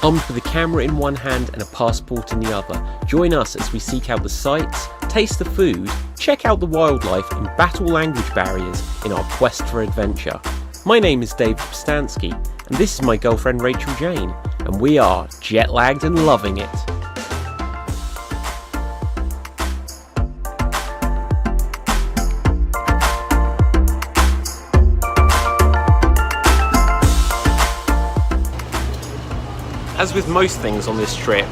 armed with a camera in one hand and a passport in the other. Join us as we seek out the sights, taste the food, check out the wildlife and battle language barriers in our quest for adventure. My name is David Pustansky and this is my girlfriend Rachel Jayne, and we are jet lagged and loving it. As with most things on this trip,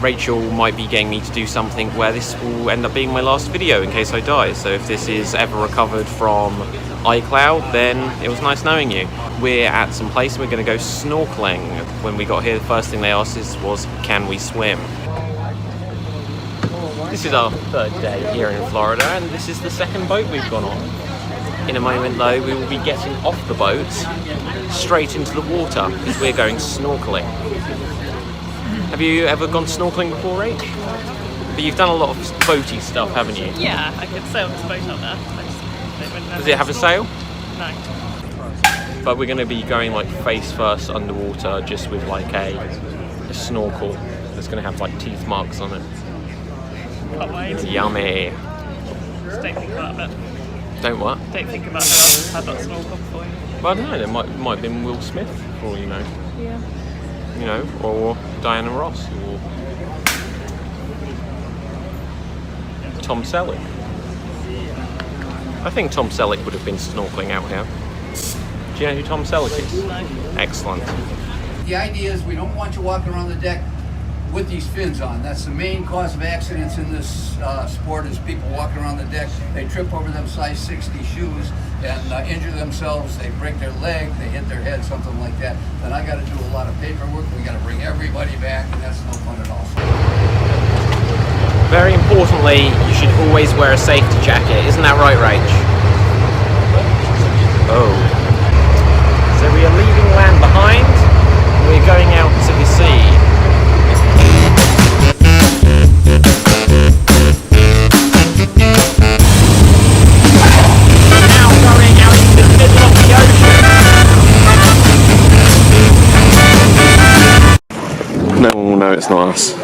Rachel might be getting me to do something where this will end up being my last video in case I die. So if this is ever recovered from iCloud, then it was nice knowing you. We're at some place and we're going to go snorkeling. When we got here, the first thing they asked us was, can we swim? This is our third day here in Florida and this is the second boat we've gone on. In a moment though, we will be getting off the boat straight into the water because we're going snorkeling. Have you ever gone snorkeling before, Rach? But you've done a lot of boaty stuff, haven't you? Yeah, I could sail this boat up there. Does it have a sail? No. But we're going to be going like face first underwater just with like a snorkel that's going to have like teeth marks on it. Can't wait. Yummy. Just don't think about it. Don't what? Don't think about who else had that snorkel before you. Well, I don't know, there might have been Will Smith, for all you know. Yeah. You know, or Diana Ross, or Tom Selleck. I think Tom Selleck would have been snorkeling out here. Do you know who Tom Selleck is? No. Excellent. The idea is we don't want you walking around the deck with these fins on. That's the main cause of accidents in this sport is people walking around the deck. They trip over them size 60 shoes and injure themselves. They break their leg, they hit their head, something like that. Then I got to do a lot of paperwork. We got to bring everybody back, and that's no fun at all. Very importantly, you should always wear a safety jacket. Isn't that right, Rach? Oh. So we are leaving land behind. We're going out to the sea. No, it's not us.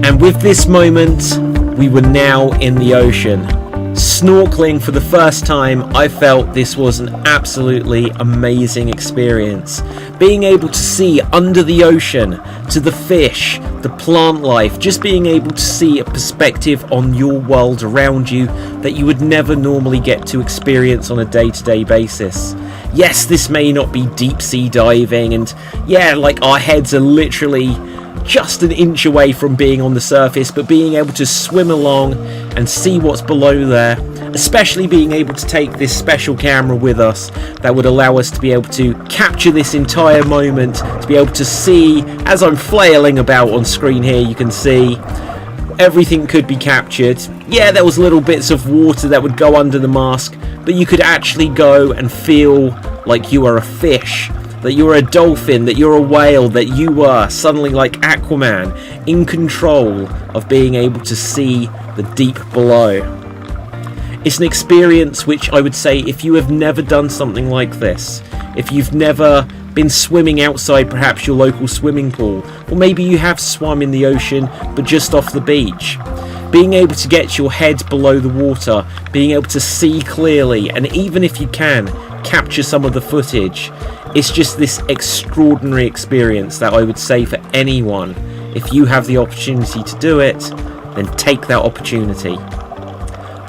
And with this moment, we were now in the ocean. Snorkeling for the first time, I felt this was an absolutely amazing experience. Being able to see under the ocean, to the fish, the plant life, just being able to see a perspective on your world around you that you would never normally get to experience on a day-to-day basis. Yes, this may not be deep sea diving, and yeah, like our heads are literally just an inch away from being on the surface, but being able to swim along and see what's below there, especially being able to take this special camera with us that would allow us to be able to capture this entire moment, to be able to see, as I'm flailing about on screen here, you can see everything could be captured. Yeah, there was little bits of water that would go under the mask, but you could actually go and feel like you are a fish, that you're a dolphin, that you're a whale, that you were suddenly like Aquaman, in control of being able to see the deep below. It's an experience which I would say, if you have never done something like this, if you've never been swimming outside perhaps your local swimming pool, or maybe you have swum in the ocean but just off the beach, being able to get your head below the water, being able to see clearly, and even if you can, capture some of the footage, it's just this extraordinary experience that I would say for anyone, if you have the opportunity to do it, then take that opportunity.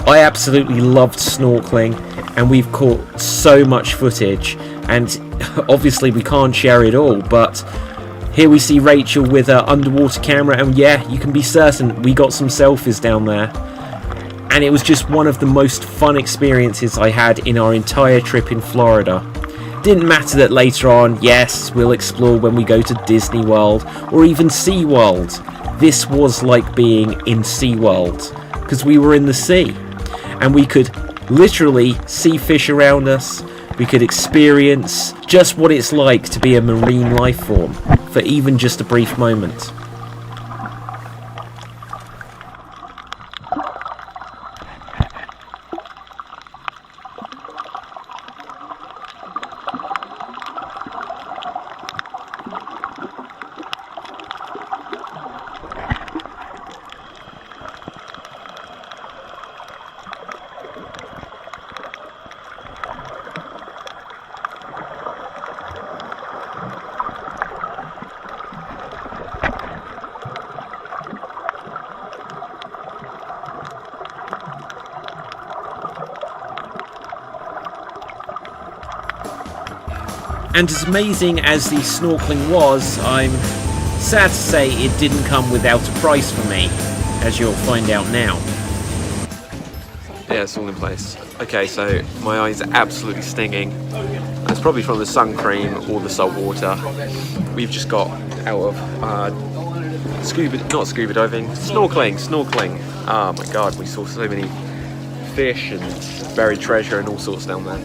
I absolutely loved snorkeling, and we've caught so much footage, and obviously we can't share it all, but here we see Rachel with her underwater camera, and yeah, you can be certain we got some selfies down there. and it was just one of the most fun experiences I had in our entire trip in Florida. Didn't matter that later on, yes, we'll explore when we go to Disney World or even SeaWorld. This was like being in SeaWorld because we were in the sea and we could literally see fish around us. We could experience just what it's like to be a marine life form for even just a brief moment. And as amazing as the snorkeling was, I'm sad to say it didn't come without a price for me, as you'll find out now. Yeah, it's all in place. Okay, so my eyes are absolutely stinging. It's probably from the sun cream or the salt water. We've just got out of not scuba diving, snorkeling. Oh my god, we saw so many fish and buried treasure and all sorts down there.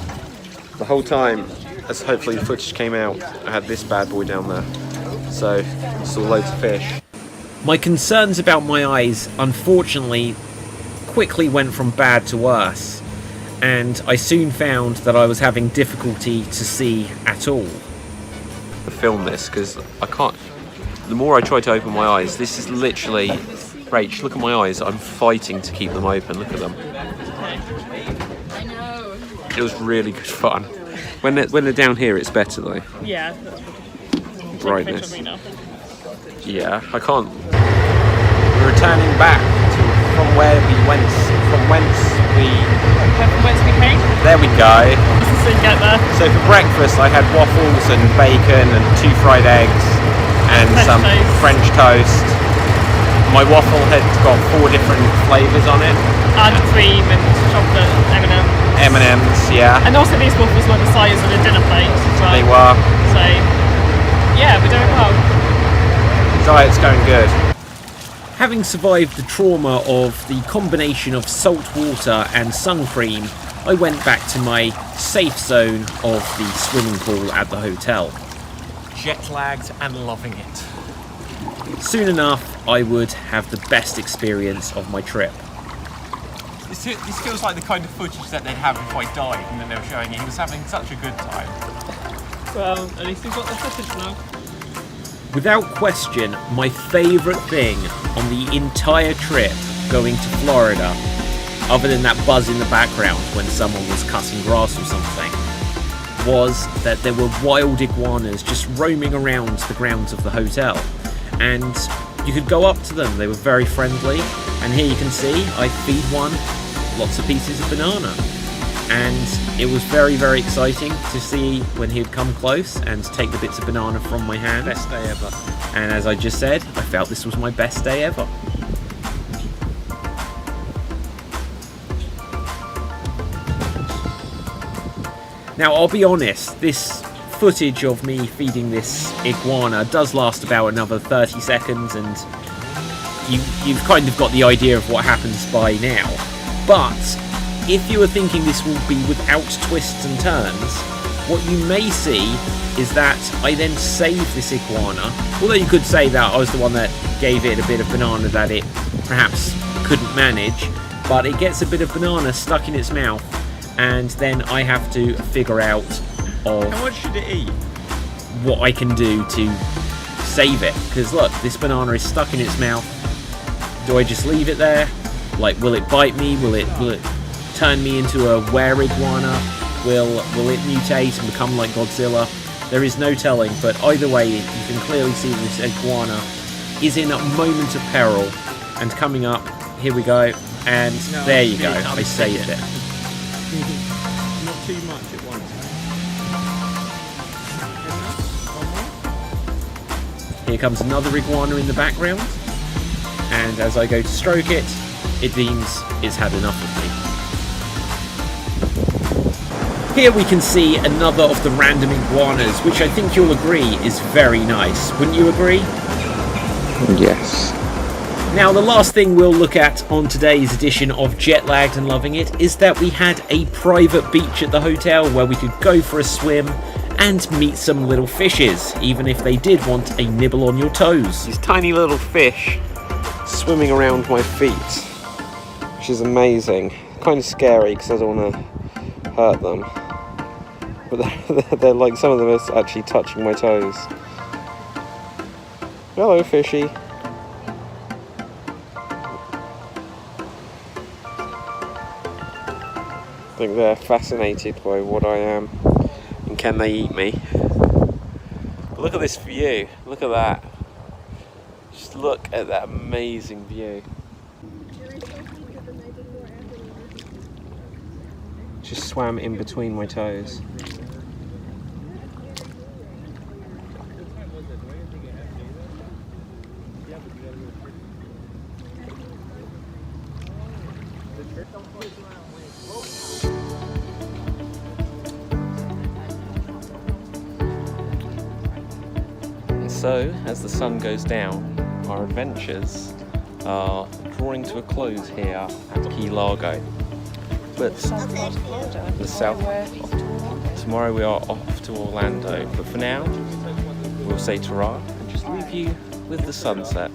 The whole time, as hopefully the footage came out, I had this bad boy down there. So, saw loads of fish. My concerns about my eyes, unfortunately, quickly went from bad to worse, and I soon found that I was having difficulty to see at all. To film this, because I can't, the more I try to open my eyes, this is literally, Rach, look at my eyes, I'm fighting to keep them open, look at them. I know. It was really good fun. When they're down here, it's better though. Yeah. Brightness. Take a picture of me now. Yeah, I can't. We're returning back from whence we came? There we go. So you get there. So for breakfast, I had waffles and bacon and 2 fried eggs and some French toast. My waffle had got 4 different flavours on it. And cream and chocolate M&Ms. M&Ms, yeah. And also these waffles were the size of a dinner plate. So, They were. So, yeah, we're doing well. Diet's going good. Having survived the trauma of the combination of salt water and sun cream, I went back to my safe zone of the swimming pool at the hotel. Jet lagged and loving it. Soon enough, I would have the best experience of my trip. This feels like the kind of footage that they'd have if I died and then they were showing it. He was having such a good time. Well, at least we've got the footage now. Without question, my favourite thing on the entire trip going to Florida, other than that buzz in the background when someone was cutting grass or something, was that there were wild iguanas just roaming around the grounds of the hotel. And you could go up to them, they were very friendly. And here you can see, I feed one lots of pieces of banana. And it was very, very exciting to see when he would come close and take the bits of banana from my hand. Best day ever. And as I just said, I felt this was my best day ever. Now, I'll be honest, this footage of me feeding this iguana does last about another 30 seconds, and you've kind of got the idea of what happens by now. But if you were thinking this will be without twists and turns, what you may see is that I then save this iguana, although you could say that I was the one that gave it a bit of banana that it perhaps couldn't manage, but it gets a bit of banana stuck in its mouth, and then I have to figure out of How much should it eat? what I can do to save it. Because look, this banana is stuck in its mouth. Do I just leave it there? Like, will it bite me? Will it turn me into a were iguana? Will it mutate and become like Godzilla? There is no telling, but either way, you can clearly see this iguana is in a moment of peril. And coming up, here we go, and there you go, I saved it. Not too much at once. Here comes another iguana in the background, and as I go to stroke it, it deems it's had enough of me. Here we can see another of the random iguanas, which I think you'll agree is very nice. Wouldn't you agree? Yes. Now, the last thing we'll look at on today's edition of Jet Lagged and Loving It is that we had a private beach at the hotel where we could go for a swim and meet some little fishes, even if they did want a nibble on your toes. These tiny little fish swimming around my feet, which is amazing. Kind of scary because I don't want to hurt them. But they're like, some of them are actually touching my toes. Hello, fishy. I think they're fascinated by what I am, and can they eat me? But look at this view, look at that. Just look at that amazing view. Just swam in between my toes. So, as the sun goes down, our adventures are drawing to a close here at Key Largo. But the south, tomorrow we are off to Orlando. But for now, we'll say ta-ra and just leave you with the sunset.